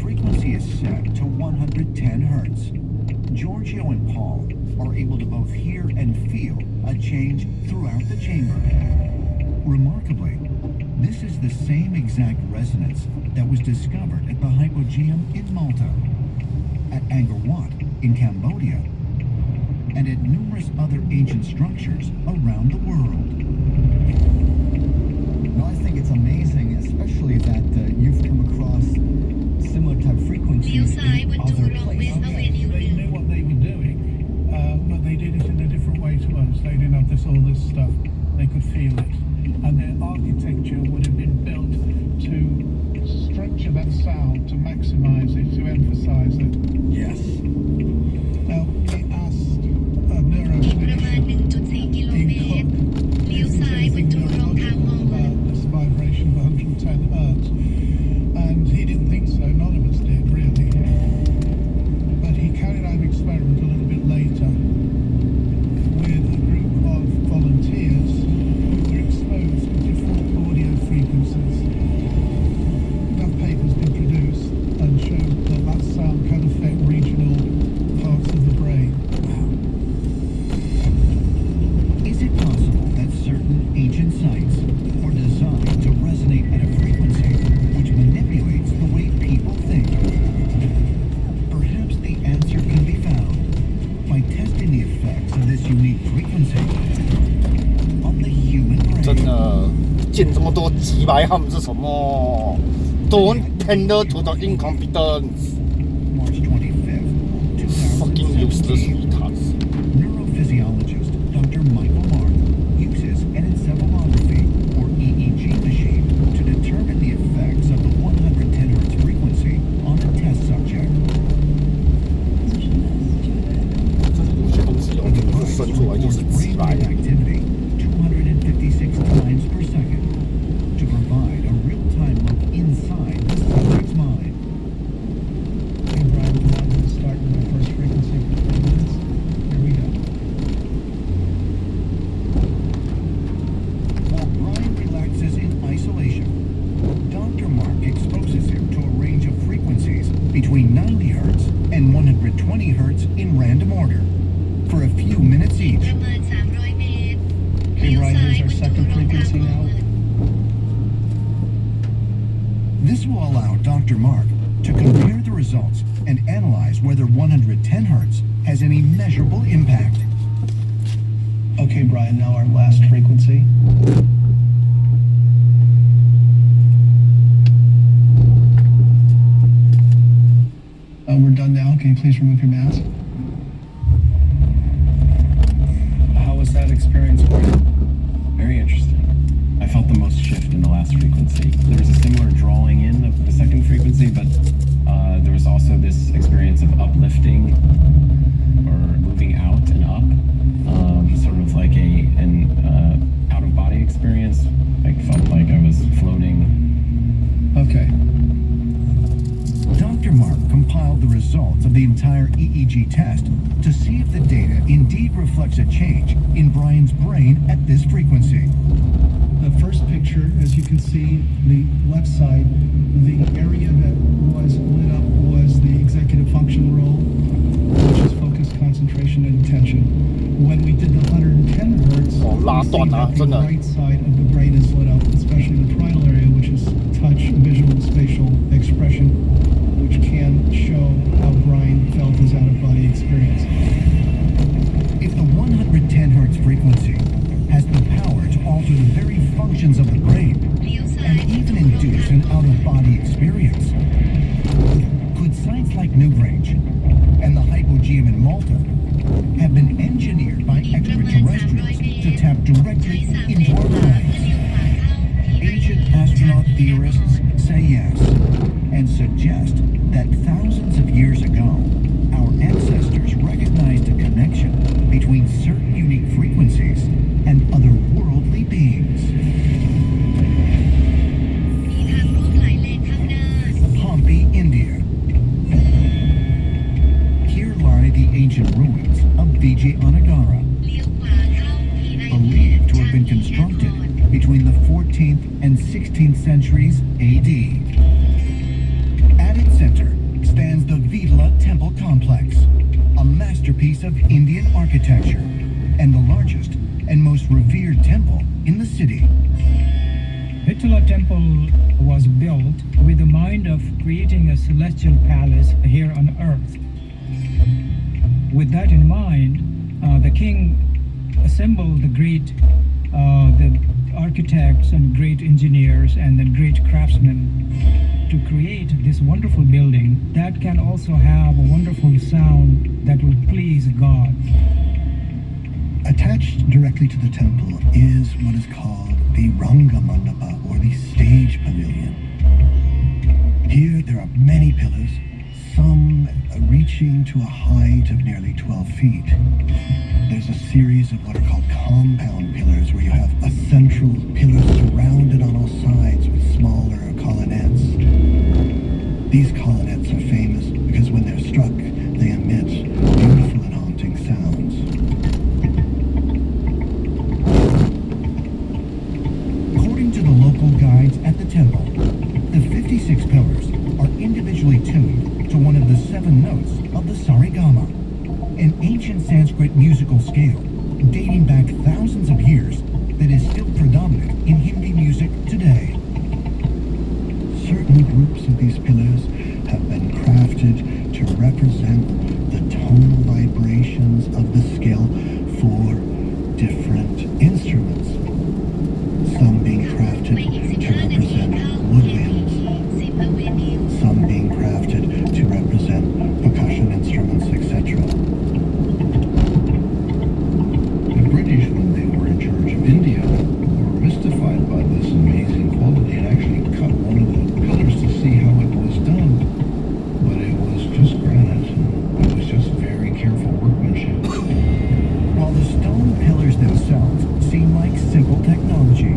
frequency is set to 110 hertz. Giorgio and Paul are able to both hear and feel a change throughout the chamber. Remarkably, this is the same exact resonance that was discovered at the Hypogeum in Malta, at Angkor Wat in Cambodia, and at numerous other ancient structures around the world. No, I think it's amazing, especially that you've come across similar type frequencies in other places. They knew what they were doing, but they did it in a different way to us. They didn't have all this stuff. They could feel it. And their architecture would have been built to structure that sound, to maximize it, to emphasize it. Yes. Now, we asked a neuroclinician in Cook if there's anything neurological about this vibration of 110 hertz. And he didn't think so. None of us did, really. But he carried out an experiment a little bit later with a group of volunteers who were exposed to different audio frequencies. That paper's been produced and showed that that sound can affect regional parts of the brain. Is it possible that certain ancient sites were designed to resonate at a frequency which manipulates the way people think? Perhaps the answer can be found by testing the effects of this unique frequency on the human brain. 真的建这么多几百项是什么 ？Don't tender to the incompetence. March 25th, Fucking 2017. useless retards. Neurophysiologist Dr. Michael Mark uses an encephalography, or EEG machine, to determine the effects of the 110 hertz frequency on a test subject. 有些东西哦，真的是生出来就是几百。 activity 256 times per second to provide a real-time look inside the subject's mind. Hey, Brian, I'm going to start with my first frequency for 4 minutes. Here we go. While Brian relaxes in isolation, Dr. Mark exposes him to a range of frequencies between 90 hertz and 120 hertz in random order for a few minutes each. Okay, Brian, here's our second frequency now. This will allow Dr. Mark to compare the results and analyze whether 110 hertz has any measurable impact. Okay, Brian, now our last frequency. We're done now. Can you please remove your mask? How was that experience for you? Very interesting. I felt the most shift in the last frequency. There was a similar drawing in of the second frequency, but there was also this experience of uplifting or moving out and up, sort of like an out-of-body experience. I felt like I was floating. Okay. Dr. Mark compiled the results of the entire EEG test to see if the data indeed reflects a change in Brian's brain at this frequency. The first picture, as you can see, the left side, the area that was lit up was the executive function role, which is focus, concentration, and attention. When we did the 110 hertz, we see that the right side of the brain is lit up, especially the parietal area, which is touch, visual, spatial expression, which can show how Brian felt his out-of-body experience. If the 110 hertz frequency has the power to alter the very functions of the brain and even induce an out-of-body experience, could sites like Newgrange and the Hypogeum in Malta have been engineered by extraterrestrials to tap directly into our minds? Ancient astronaut theorists say yes, and suggest that thousands of years ago, our ancestors recognized a connection between certain unique frequencies and otherworldly beings. Hampi, India. Here lie the ancient ruins of Vijayanagara, believed to have been constructed between the 14th and 16th centuries AD. At its center stands the Vidla Temple Complex, a masterpiece of Indian architecture and the largest and most revered temple in the city. Vitala Temple was built with the mind of creating a celestial palace here on earth. With that in mind, the king assembled the architects and great engineers and the great craftsmen to create this wonderful building that can also have a wonderful sound that will please God. Attached directly to the temple is what is called the Ranga Mandapa, or the stage pavilion. Here there are many pillars, some reaching to a height of nearly 12 feet. There's a series of what are called compound pillars, where you have a central pillar surrounded on all sides with smaller colonnettes. These colonnettes are famous because when they're struck, they emit beautiful and haunting sounds. According to the local guides at the temple, the 56 pillars are individually tuned to one of the 7 notes of the Sarigama, an ancient Sanskrit musical scale dating back thousands of years that is still predominant in Hindi music today. Certain groups of these pillars have been crafted to represent the tonal vibrations of the scale for different instruments. Some being crafted to represent woodwinds, some being crafted to represent percussion instruments, etc. The British, when they were in charge of India, were mystified by this amazing quality and actually cut one of the pillars to see how it was done. But it was just granite, and it was just very careful workmanship. While the stone pillars themselves seem like simple technology,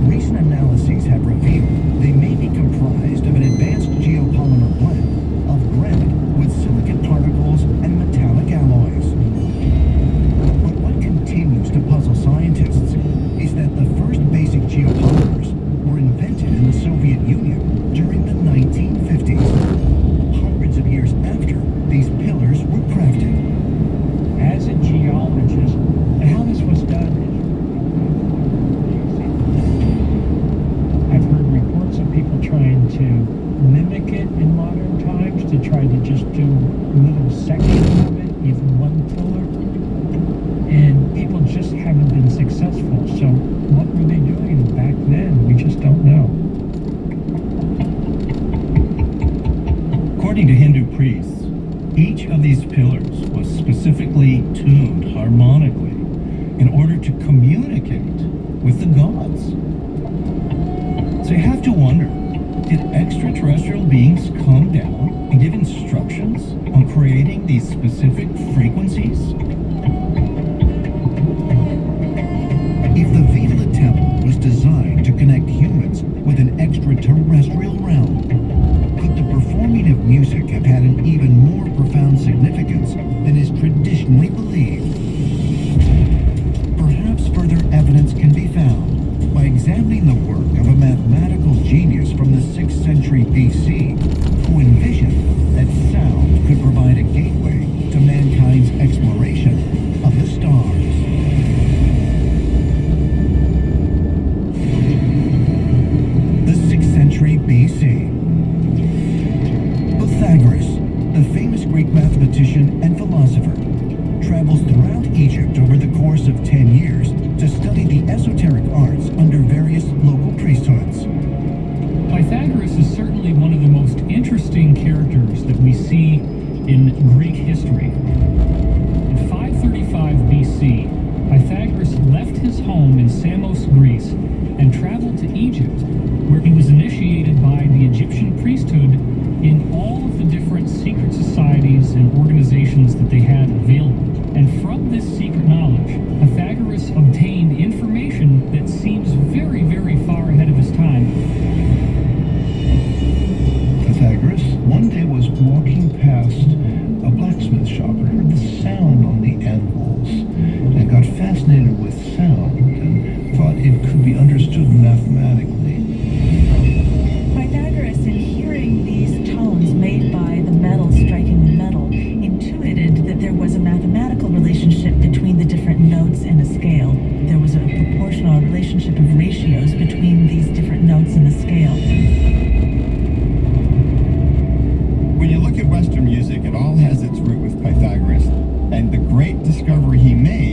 recent analyses have revealed they may be comprised of an advanced geopolymer blend of granite with silicate particles and metallic alloys. But what continues to puzzle scientists is that the first basic geopolymers were invented in the Soviet Union during the 1950s, hundreds of years after these pillars were crafted. As a geologist, how this was done, I've heard reports of people trying to mimic it in modern times, to try to just do little sections of it, even one pillar. And people just haven't been successful. So what were they doing back then? We just don't know. According to Hindu priests, each of these pillars was specifically tuned harmonically in order to communicate with the gods. So you have to wonder, did extraterrestrial beings come down and give instructions on creating these specific frequencies? If the Vidla Temple was designed to connect humans with an extraterrestrial realm, could the performing of music have had an even more profound significance than is traditionally believed? Perhaps further evidence can be found by examining the work of a mathematical genius from the 6th century BC who envisioned that sound could provide a gateway to mankind's exploration of the stars. The 6th century BC. Pythagoras, the famous Greek mathematician and philosopher, travels throughout Egypt over the course of 10 years to study the esoteric arts under various local priesthoods. Pythagoras is certainly one of the most interesting characters that we see in Greek history. In 535 BC, Pythagoras left his home in Samos, Greece, and traveled to Egypt, where he was initiated by the Egyptian priesthood in all of the different secret societies and organizations that they had available. And from this secret knowledge, Pythagoras obtained information that seems very, very far ahead of his time. Pythagoras one day was walking past a blacksmith shop and heard the when you look at Western music, it all has its root with Pythagoras. And the great discovery he made